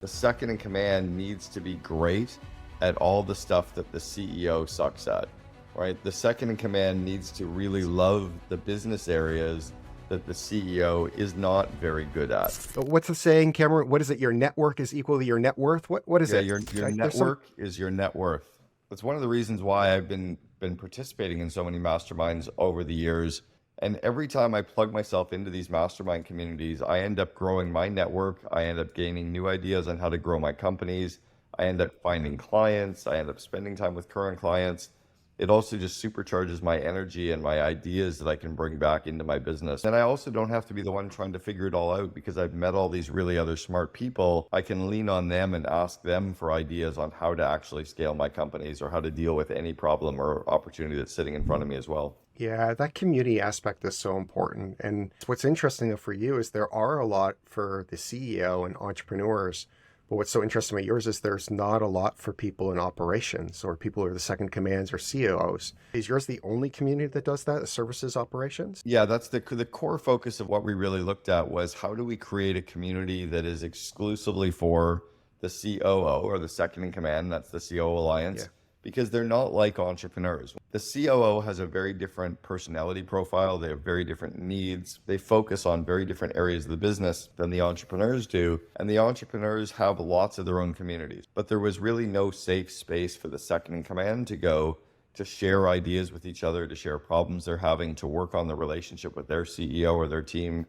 The second in command needs to be great at all the stuff that the CEO sucks at, right? The second in command needs to really love the business areas that the CEO is not very good at. What's the saying, Cameron? What is it? Your network is equal to your net worth? What is Yeah, it? your network is your net worth. That's one of the reasons why I've been participating in so many masterminds over the years. And every time I plug myself into these mastermind communities, I end up growing my network. I end up gaining new ideas on how to grow my companies. I end up finding clients. I end up spending time with current clients. It also just supercharges my energy and my ideas that I can bring back into my business. And I also don't have to be the one trying to figure it all out because I've met all these really other smart people. I can lean on them and ask them for ideas on how to actually scale my companies or how to deal with any problem or opportunity that's sitting in front of me as well. Yeah, that community aspect is so important. And what's interesting for you is there are a lot for the CEO and entrepreneurs. But what's so interesting about yours is there's not a lot for people in operations or people who are the second commands or COOs. Is yours the only community that does that, services operations? Yeah, that's the core focus of what we really looked at was how do we create a community that is exclusively for the COO or the second in command, that's the COO Alliance. Yeah. Because they're not like entrepreneurs. The COO has a very different personality profile. They have very different needs. They focus on very different areas of the business than the entrepreneurs do. And the entrepreneurs have lots of their own communities. But there was really no safe space for the second in command to go to share ideas with each other, to share problems they're having, to work on the relationship with their CEO or their team.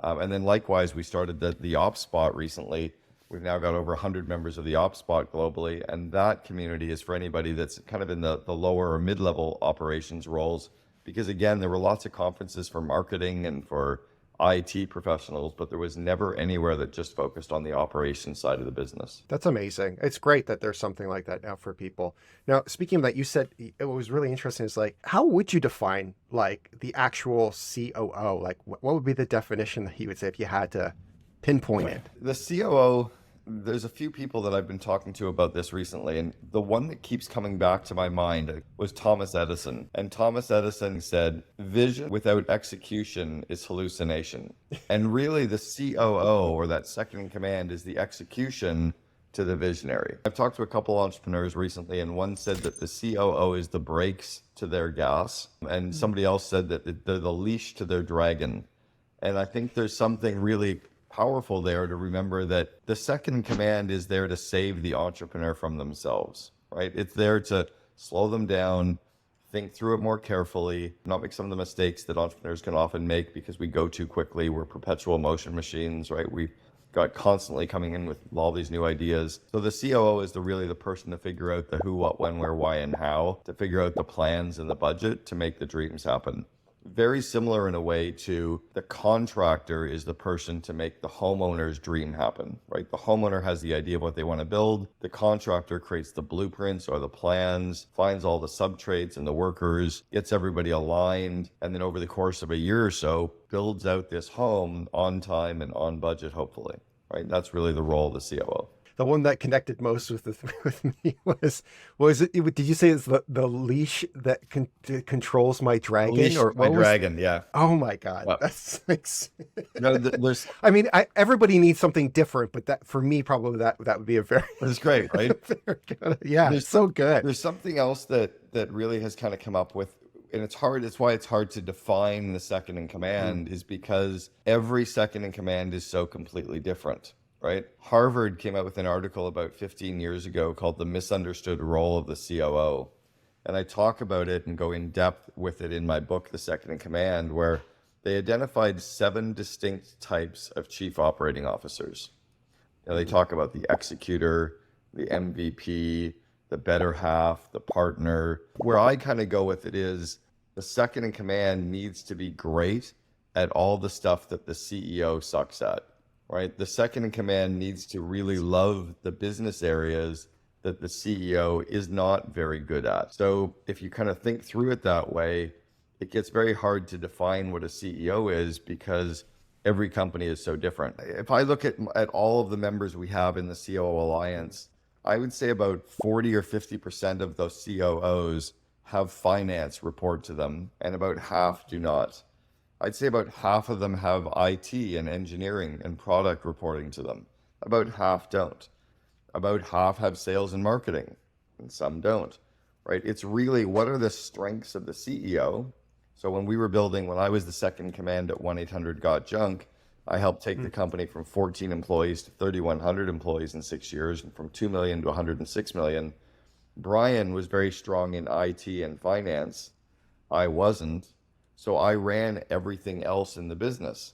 And then likewise, we started the Ops Spot recently. We've now got over 100 members of the Ops Spot globally, and that community is for anybody that's kind of in the lower or mid-level operations roles, because again, there were lots of conferences for marketing and for IT professionals, but there was never anywhere that just focused on the operations side of the business. That's amazing. It's great that there's something like that now for people. Now, speaking of that, you said it was really interesting. Is like, how would you define like the actual COO? Like, what would be the definition that he would say if you had to pinpoint it? The COO, there's a few people that I've been talking to about this recently, and the one that keeps coming back to my mind was Thomas Edison. And Thomas Edison said, vision without execution is hallucination. And really the COO, or that second in command, is the execution to the visionary. I've talked to a couple entrepreneurs recently, and one said that the COO is the brakes to their gas, and somebody else said that they're the leash to their dragon. And I think there's something really powerful there to remember that the second in command is there to save the entrepreneur from themselves, right? It's there to slow them down, think through it more carefully, not make some of the mistakes that entrepreneurs can often make because we go too quickly. We're perpetual motion machines, right? We got constantly coming in with all these new ideas. So the COO is really the person to figure out the who, what, when, where, why, and how, to figure out the plans and the budget to make the dreams happen. Very similar in a way to the contractor is the person to make the homeowner's dream happen, right? The homeowner has the idea of what they want to build. The contractor creates the blueprints or the plans, finds all the subtrades and the workers, gets everybody aligned, and then over the course of a year or so, builds out this home on time and on budget, hopefully, right? That's really the role of the COO. The one that connected most with me was it? Did you say it's the leash that controls my dragon? Leash or my dragon, yeah. Oh my God, Well, that's like. No, there's. I mean, everybody needs something different, but that for me probably that would be a very. That's great, right? Very good, yeah, it's so good. There's something else that really has kind of come up with. And it's hard. It's why it's hard to define the second in command, is because every second in command is so completely different. Right? Harvard came out with an article about 15 years ago called The Misunderstood Role of the COO. And I talk about it and go in depth with it in my book, The Second in Command, where they identified 7 distinct types of chief operating officers. You know, they talk about the executor, the MVP, the better half, the partner. Where I kind of go with it is the second in command needs to be great at all the stuff that the CEO sucks at. Right? The second in command needs to really love the business areas that the CEO is not very good at. So if you kind of think through it that way, it gets very hard to define what a CEO is because every company is so different. If I look at all of the members we have in the COO Alliance, I would say about 40 or 50% of those COOs have finance report to them, and about half do not. I'd say about half of them have IT and engineering and product reporting to them. About half don't. About half have sales and marketing, and some don't, right? It's really what are the strengths of the CEO? So when I was the second in command at 1-800-GOT-JUNK, I helped take the company from 14 employees to 3,100 employees in 6 years, and from 2 million to 106 million. Brian was very strong in IT and finance. I wasn't. So I ran everything else in the business.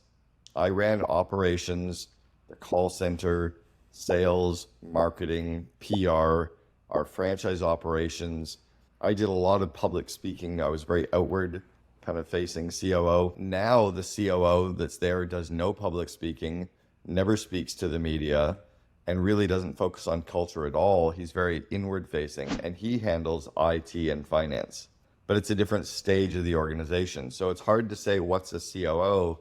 I ran operations, the call center, sales, marketing, PR, our franchise operations. I did a lot of public speaking. I was very outward kind of facing COO. Now the COO that's there does no public speaking, never speaks to the media, and really doesn't focus on culture at all. He's very inward facing, and he handles IT and finance. But it's a different stage of the organization. So it's hard to say what's a COO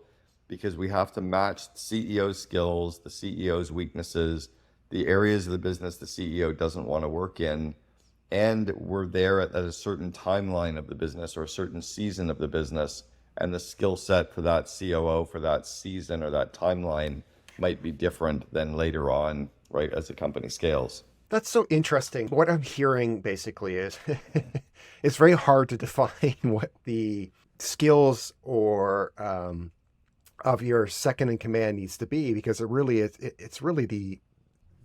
because we have to match the CEO's skills, the CEO's weaknesses, the areas of the business the CEO doesn't want to work in. And we're there at a certain timeline of the business or a certain season of the business. And the skill set for that COO for that season or that timeline might be different than later on, right, as the company scales. That's so interesting. What I'm hearing basically is it's very hard to define what the skills or of your second in command needs to be, because it's really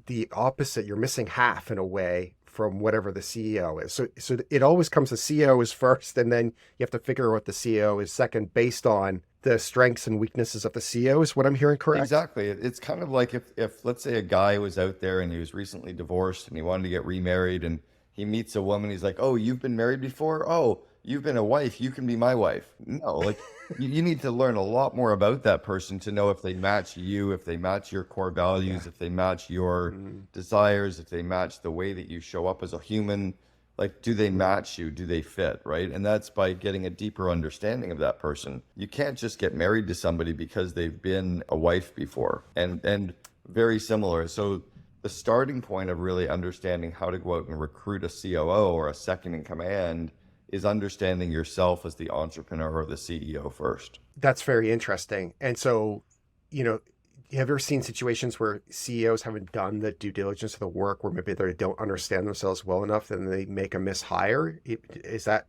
the opposite. You're missing half in a way from whatever the CEO is. So it always comes the CEO is first, and then you have to figure out what the CEO is second based on the strengths and weaknesses of the CEO, is what I'm hearing correct? Exactly. It's kind of like if let's say a guy was out there and he was recently divorced and he wanted to get remarried and he meets a woman, he's like, oh, you've been married before? Oh, you've been a wife. You can be my wife. No, like you need to learn a lot more about that person to know if they match you, if they match your core values, if they match your desires, if they match the way that you show up as a human. Like, do they match you? Do they fit, right? And that's by getting a deeper understanding of that person. You can't just get married to somebody because they've been a wife before. And very similar. So the starting point of really understanding how to go out and recruit a COO or a second in command is understanding yourself as the entrepreneur or the CEO first. That's very interesting. And so, have you ever seen situations where CEOs haven't done the due diligence of the work, where maybe they don't understand themselves well enough and they make a mishire? Is that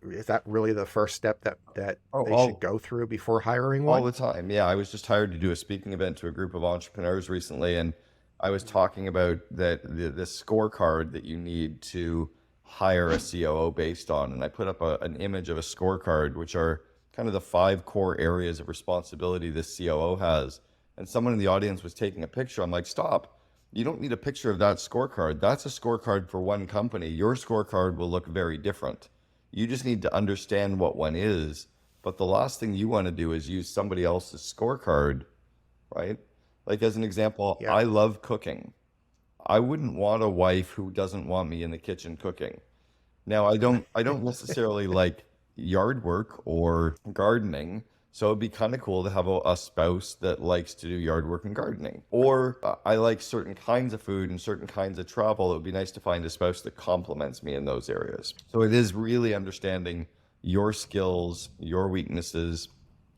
really the first step that they should go through before hiring one? All the time. Yeah, I was just hired to do a speaking event to a group of entrepreneurs recently, and I was talking about that the scorecard that you need to hire a COO based on. And I put up an image of a scorecard, which are kind of the 5 core areas of responsibility this COO has. And someone in the audience was taking a picture. I'm like, stop. You don't need a picture of that scorecard. That's a scorecard for one company. Your scorecard will look very different. You just need to understand what one is. But the last thing you want to do is use somebody else's scorecard, right? Like as an example, Yeah. I love cooking. I wouldn't want a wife who doesn't want me in the kitchen cooking. Now, I don't necessarily like yard work or gardening. So it'd be kind of cool to have a spouse that likes to do yard work and gardening. Or I like certain kinds of food and certain kinds of travel. It would be nice to find a spouse that complements me in those areas. So it is really understanding your skills, your weaknesses.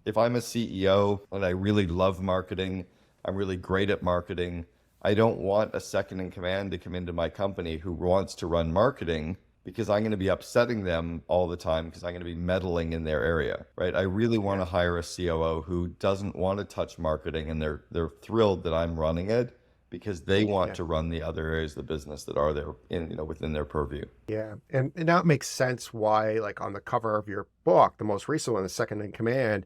If I'm a CEO and I really love marketing, I'm really great at marketing, I don't want a second in command to come into my company who wants to run marketing, because I'm going to be upsetting them all the time because I'm going to be meddling in their area, right? I really want to hire a COO who doesn't want to touch marketing, and they're thrilled that I'm running it because they want to run the other areas of the business that are there within their purview. Yeah. And now it makes sense why, like on the cover of your book, the most recent one, the second in command,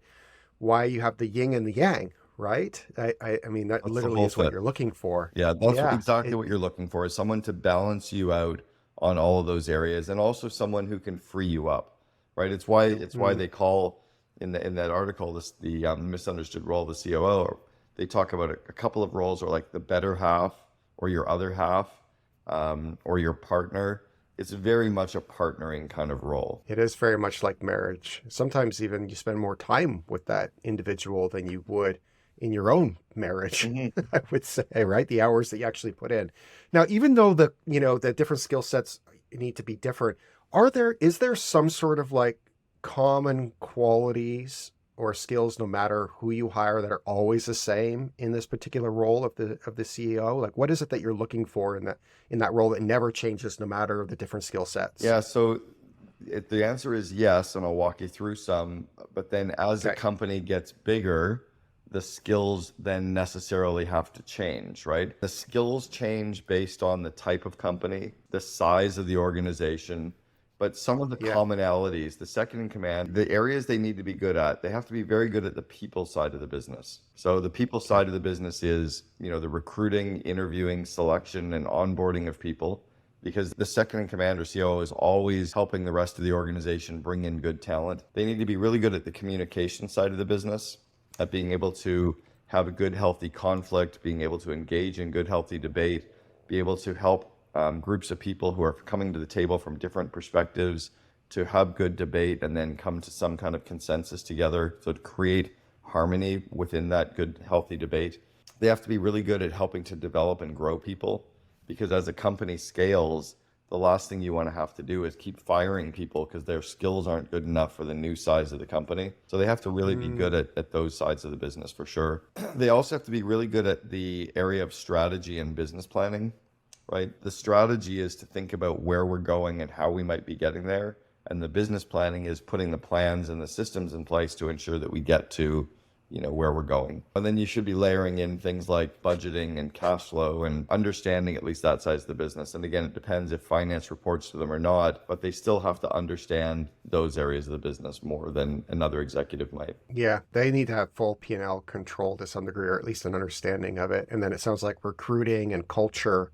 why you have the yin and the yang, right? I mean, that That's literally is what you're looking for. Yeah, that's exactly what you're looking for, is someone to balance you out on all of those areas, and also someone who can free you up, right? It's why they call in that article the misunderstood role of the COO. Or they talk about a couple of roles, or like the better half, or your other half, or your partner. It's very much a partnering kind of role. It is very much like marriage. Sometimes even you spend more time with that individual than you would in your own marriage, I would say, right? The hours that you actually put in. Now, even though the different skill sets need to be different, is there some sort of like common qualities or skills, no matter who you hire, that are always the same in this particular role of the CEO? Like, what is it that you're looking for in that role that never changes no matter the different skill sets? Yeah, so the answer is yes, and I'll walk you through some. But then as a Okay. company gets bigger, the skills then necessarily have to change, right? The skills change based on the type of company, the size of the organization, but some of the Yeah. commonalities, the second in command, the areas they need to be good at, they have to be very good at the people side of the business. So the people Okay. side of the business is, the recruiting, interviewing, selection, and onboarding of people, because the second in command or COO is always helping the rest of the organization bring in good talent. They need to be really good at the communication side of the business, at being able to have a good, healthy conflict, being able to engage in good, healthy debate, be able to help groups of people who are coming to the table from different perspectives to have good debate and then come to some kind of consensus together. So to create harmony within that good, healthy debate. They have to be really good at helping to develop and grow people, because as a company scales, the last thing you want to have to do is keep firing people because their skills aren't good enough for the new size of the company. So they have to really be good at those sides of the business for sure. They also have to be really good at the area of strategy and business planning, right? The strategy is to think about where we're going and how we might be getting there. And the business planning is putting the plans and the systems in place to ensure that we get to where we're going. And then you should be layering in things like budgeting and cash flow and understanding at least that size of the business. And again, it depends if finance reports to them or not, but they still have to understand those areas of the business more than another executive might. Yeah, they need to have full P&L control to some degree, or at least an understanding of it. And then it sounds like recruiting and culture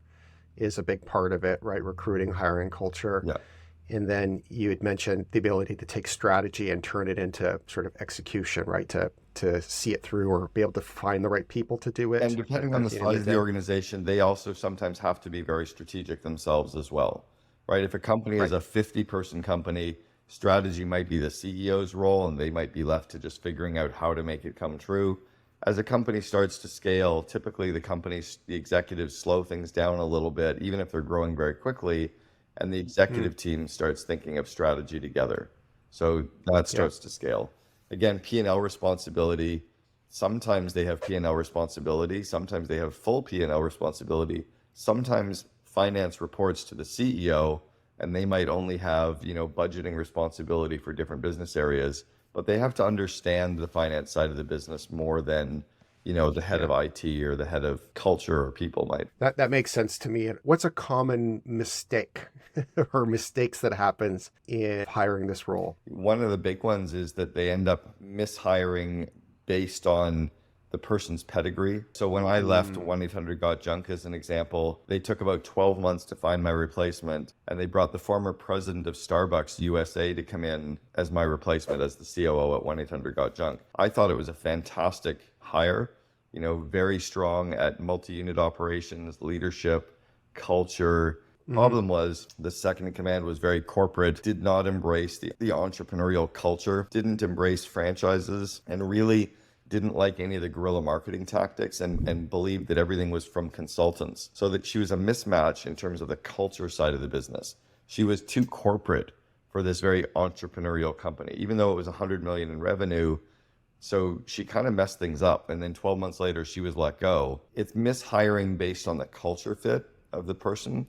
is a big part of it, right? Recruiting, hiring, culture. Yeah. And then you had mentioned the ability to take strategy and turn it into sort of execution, right? To see it through or be able to find the right people to do it. And depending on the size of the organization, they also sometimes have to be very strategic themselves as well, right? If a company is a 50-person company, strategy might be the CEO's role, and they might be left to just figuring out how to make it come true. As a company starts to scale, typically the executives slow things down a little bit, even if they're growing very quickly, and the executive team starts thinking of strategy together. So that starts to scale. Again, P&L responsibility. Sometimes they have P&L responsibility. Sometimes they have full P&L responsibility. Sometimes finance reports to the CEO, and they might only have, budgeting responsibility for different business areas, but they have to understand the finance side of the business more than, the head of IT or the head of culture or people might. That makes sense to me. What's a common mistake or mistakes that happens in hiring this role? One of the big ones is that they end up mishiring based on the person's pedigree. So when I left 1-800-GOT-JUNK, as an example, they took about 12 months to find my replacement, and they brought the former president of Starbucks USA to come in as my replacement as the COO at 1-800-GOT-JUNK. I thought it was a fantastic hire, very strong at multi-unit operations, leadership, culture. Problem was the second in command was very corporate, did not embrace the entrepreneurial culture, didn't embrace franchises, and really didn't like any of the guerrilla marketing tactics, and believed that everything was from consultants. So that she was a mismatch in terms of the culture side of the business. She was too corporate for this very entrepreneurial company, even though it was 100 million in revenue. So she kind of messed things up. And then 12 months later, she was let go. It's mishiring based on the culture fit of the person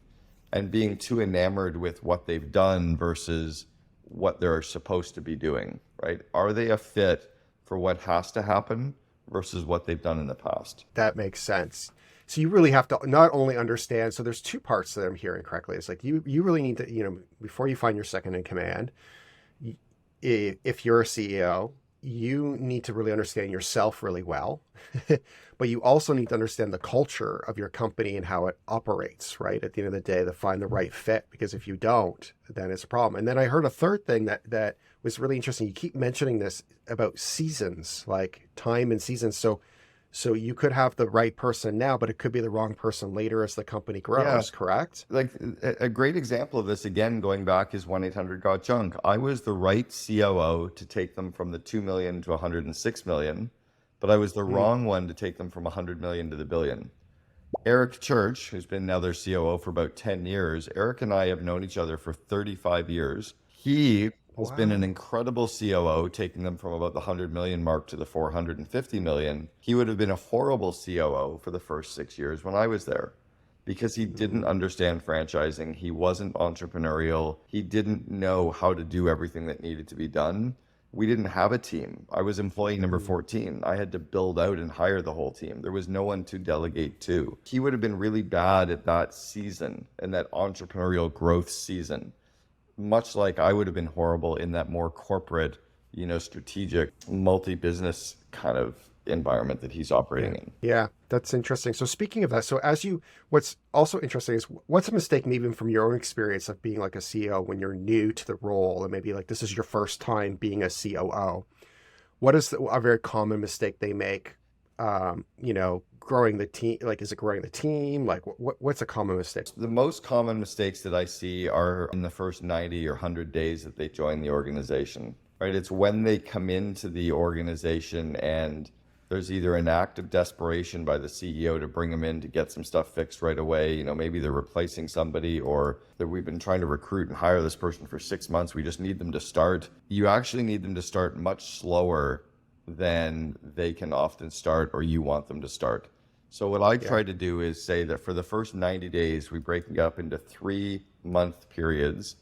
and being too enamored with what they've done versus what they're supposed to be doing, right? Are they a fit for what has to happen versus what they've done in the past? That makes sense. So you really have to not only understand, so there's two parts that I'm hearing correctly. It's like you really need to, before you find your second in command, if you're a CEO, you need to really understand yourself really well, but you also need to understand the culture of your company and how it operates, right? At the end of the day, to find the right fit, because if you don't, then it's a problem. And then I heard a third thing that was really interesting. You keep mentioning this about seasons, like time and seasons. So you could have the right person now, but it could be the wrong person later as the company grows, correct? Like a great example of this, again, going back, is 1-800-GOT-JUNK. I was the right COO to take them from the 2 million to 106 million, but I was the wrong one to take them from 100 million to the billion. Eric Church, who's been now their COO for about 10 years, Eric and I have known each other for 35 years. He has been an Wow. incredible COO, taking them from about the 100 million mark to the 450 million. He would have been a horrible COO for the first 6 years when I was there because he didn't Mm, understand franchising. He wasn't entrepreneurial. He didn't know how to do everything that needed to be done. We didn't have a team. I was employee number mm, 14. I had to build out and hire the whole team. There was no one to delegate to. He would have been really bad at that season and that entrepreneurial growth season, much like I would have been horrible in that more corporate, strategic, multi-business kind of environment that he's yeah. operating in. Yeah, that's interesting. So speaking of that, what's also interesting is what's a mistake maybe from your own experience of being like a CEO when you're new to the role and maybe like this is your first time being a COO? What is a very common mistake they make? Growing the team, like, is it growing the team? Like, what's a common mistake? The most common mistakes that I see are in the first 90 or 100 days that they join the organization, right? It's when they come into the organization and there's either an act of desperation by the CEO to bring them in to get some stuff fixed right away. Maybe they're replacing somebody, or that we've been trying to recruit and hire this person for 6 months. We just need them to start. You actually need them to start much slower than they can often start or you want them to start. So what I Yeah. try to do is say that for the first 90 days, we break it up into 3-month periods.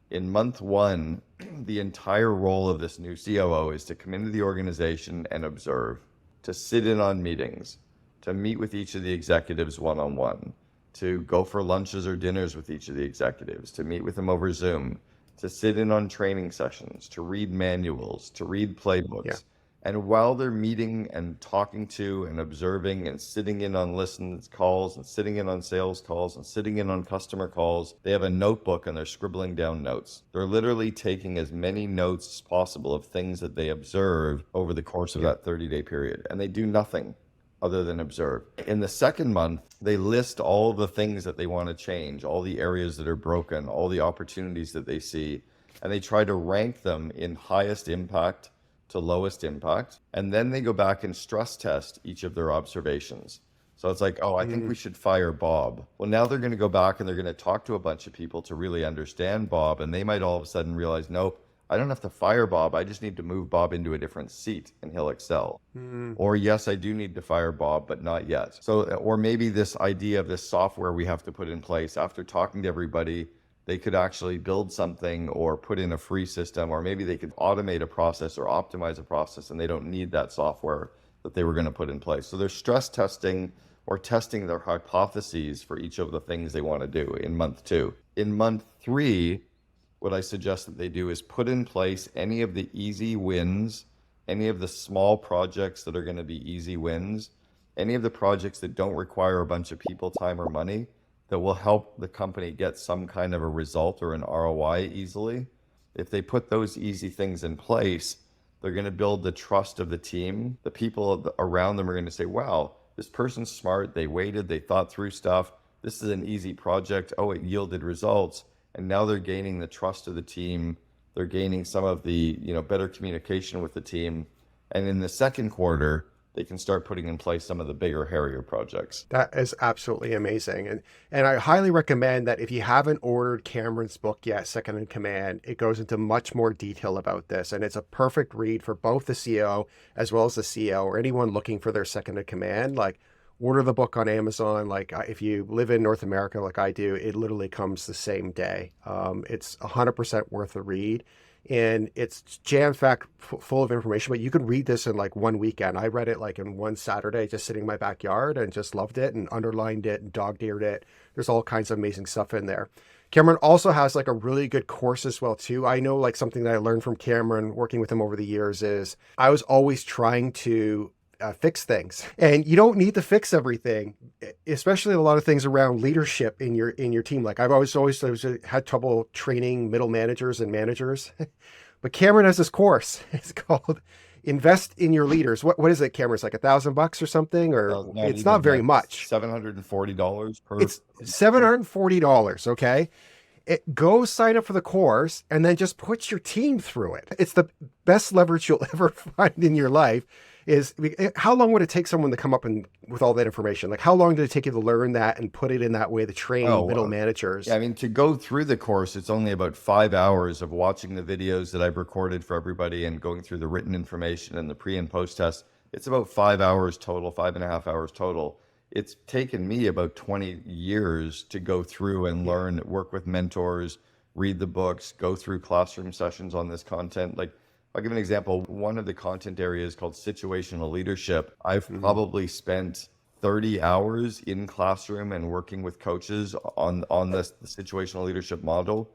In month one, the entire role of this new COO is to come into the organization and observe, to sit in on meetings, to meet with each of the executives one-on-one, to go for lunches or dinners with each of the executives, to meet with them over Zoom, to sit in on training sessions, to read manuals, to read Yeah. playbooks. And while they're meeting and talking to and observing and sitting in on listens calls and sitting in on sales calls and sitting in on customer calls, they have a notebook and they're scribbling down notes. They're literally taking as many notes as possible of things that they observe over the course of Yeah. that 30-day period. And they do nothing other than observe. In the second month, they list all the things that they want to change, all the areas that are broken, all the opportunities that they see, and they try to rank them in highest impact to lowest impact. And then they go back and stress test each of their observations. So it's like, oh, I think Mm, we should fire Bob. Well, now they're going to go back and they're going to talk to a bunch of people to really understand Bob. And they might all of a sudden realize, nope, I don't have to fire Bob. I just need to move Bob into a different seat and he'll excel. mm, Or yes, I do need to fire Bob, but not yet. So, or maybe this idea of this software we have to put in place after talking to everybody, they could actually build something or put in a free system, or maybe they could automate a process or optimize a process and they don't need that software that they were going to put in place. So they're stress testing or testing their hypotheses for each of the things they want to do in month two. In month three, what I suggest that they do is put in place any of the easy wins, any of the small projects that are going to be easy wins, any of the projects that don't require a bunch of people, time, or money, that will help the company get some kind of a result or an ROI easily. If they put those easy things in place, they're going to build the trust of the team. The people around them are going to say, wow, this person's smart. They waited, they thought through stuff. This is an easy project. Oh, it yielded results. And now they're gaining the trust of the team. They're gaining some of the, better communication with the team. And in the second quarter, they can start putting in place some of the bigger, hairier projects. that is absolutely amazing. And I highly recommend that if you haven't ordered Cameron's book yet, Second in Command, it goes into much more detail about this. And it's a perfect read for both the CEO as well as the CEO or anyone looking for their second in command. Like, order the book on Amazon. Like, if you live in North America like I do, it literally comes the same day. It's 100% worth a read. And it's jam-packed full of information, but you can read this in like one weekend. I read it like in one Saturday, just sitting in my backyard and just loved it and underlined it and dog-eared it. There's all kinds of amazing stuff in there. Cameron also has like a really good course as well too. I know like something that I learned from Cameron working with him over the years is I was always trying to fix things, and you don't need to fix everything, especially a lot of things around leadership in your team. Like I've always had trouble training middle managers and managers, but Cameron has this course. It's called Invest in Your Leaders. What is it, Cameron? It's like $1,000 or something, or it's not very much. $740 per. It's $740. Okay. Go sign up for the course and then just put your team through it. It's the best leverage you'll ever find in your life. is how long would it take someone to come up and with all that information? Like how long did it take you to learn that and put it in that way to train Oh, middle yeah, managers? I mean, to go through the course, it's only about 5 hours of watching the videos that I've recorded for everybody and going through the written information and the pre and post test. It's about 5 hours total, 5.5 hours total. It's taken me about 20 years to go through and Yeah. learn, work with mentors, read the books, go through classroom sessions on this content. Like, I'll give an example. One of the content areas called situational leadership. I've Mhm. probably spent 30 hours in classroom and working with coaches on this the situational leadership model.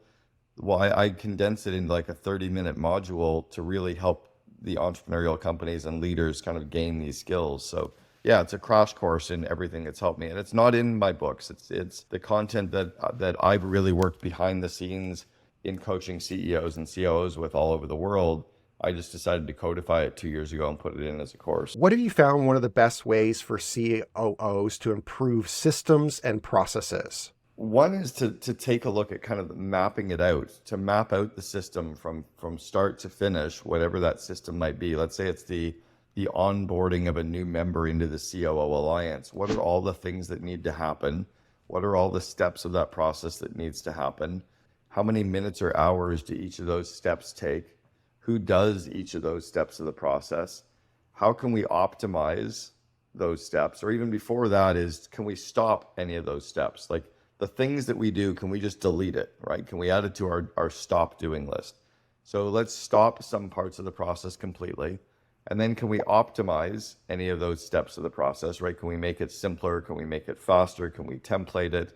Well, I condense it in like a 30-minute module to really help the entrepreneurial companies and leaders kind of gain these skills. So yeah, it's a crash course in everything that's helped me, and it's not in my books. It's the content that I've really worked behind the scenes in coaching CEOs and COOs with all over the world. I just decided to codify it 2 years ago and put it in as a course. What have you found one of the best ways for COOs to improve systems and processes? One is to take a look at kind of mapping it out, to map out the system from start to finish, whatever that system might be. Let's say it's the onboarding of a new member into the COO Alliance. What are all the things that need to happen? What are all the steps of that process that needs to happen? How many minutes or hours do each of those steps take? Who does each of those steps of the process? How can we optimize those steps? Or even before that is, can we stop any of those steps? Like the things that we do, can we just delete it, right? Can we add it to our stop doing list? So let's stop some parts of the process completely. And then can we optimize any of those steps of the process, right? Can we make it simpler? Can we make it faster? Can we template it?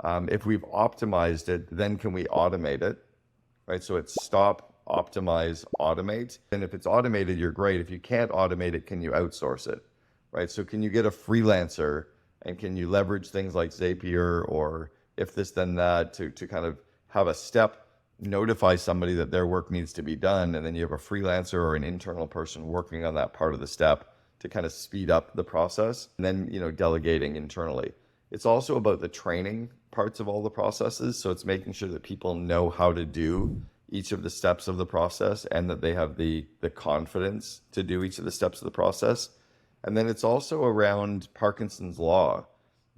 If we've optimized it, then can we automate it, right? So it's stop, optimize, automate. And if it's automated, you're great. If you can't automate it, can you outsource it, right? So can you get a freelancer and can you leverage things like Zapier or if this, then that to kind of have a step, notify somebody that their work needs to be done. And then you have a freelancer or an internal person working on that part of the step to kind of speed up the process and then, delegating internally. It's also about the training parts of all the processes. So it's making sure that people know how to do each of the steps of the process and that they have the confidence to do each of the steps of the process. And then it's also around Parkinson's law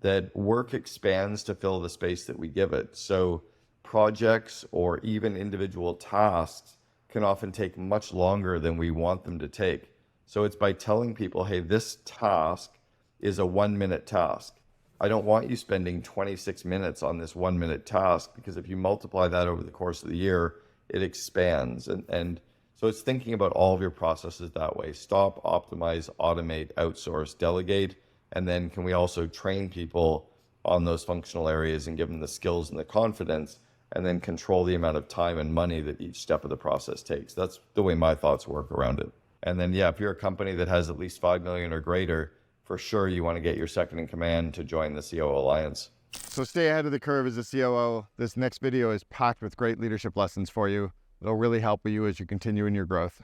that work expands to fill the space that we give it. So projects or even individual tasks can often take much longer than we want them to take. So it's by telling people, hey, this task is a 1 minute task. I don't want you spending 26 minutes on this 1 minute task because if you multiply that over the course of the year, it expands. And so it's thinking about all of your processes that way. Stop, optimize, automate, outsource, delegate. And then can we also train people on those functional areas and give them the skills and the confidence and then control the amount of time and money that each step of the process takes. That's the way my thoughts work around it. And then, yeah, if you're a company that has at least 5 million or greater, for sure you want to get your second in command to join the COO Alliance. So stay ahead of the curve as a COO. This next video is packed with great leadership lessons for you. It'll really help you as you continue in your growth.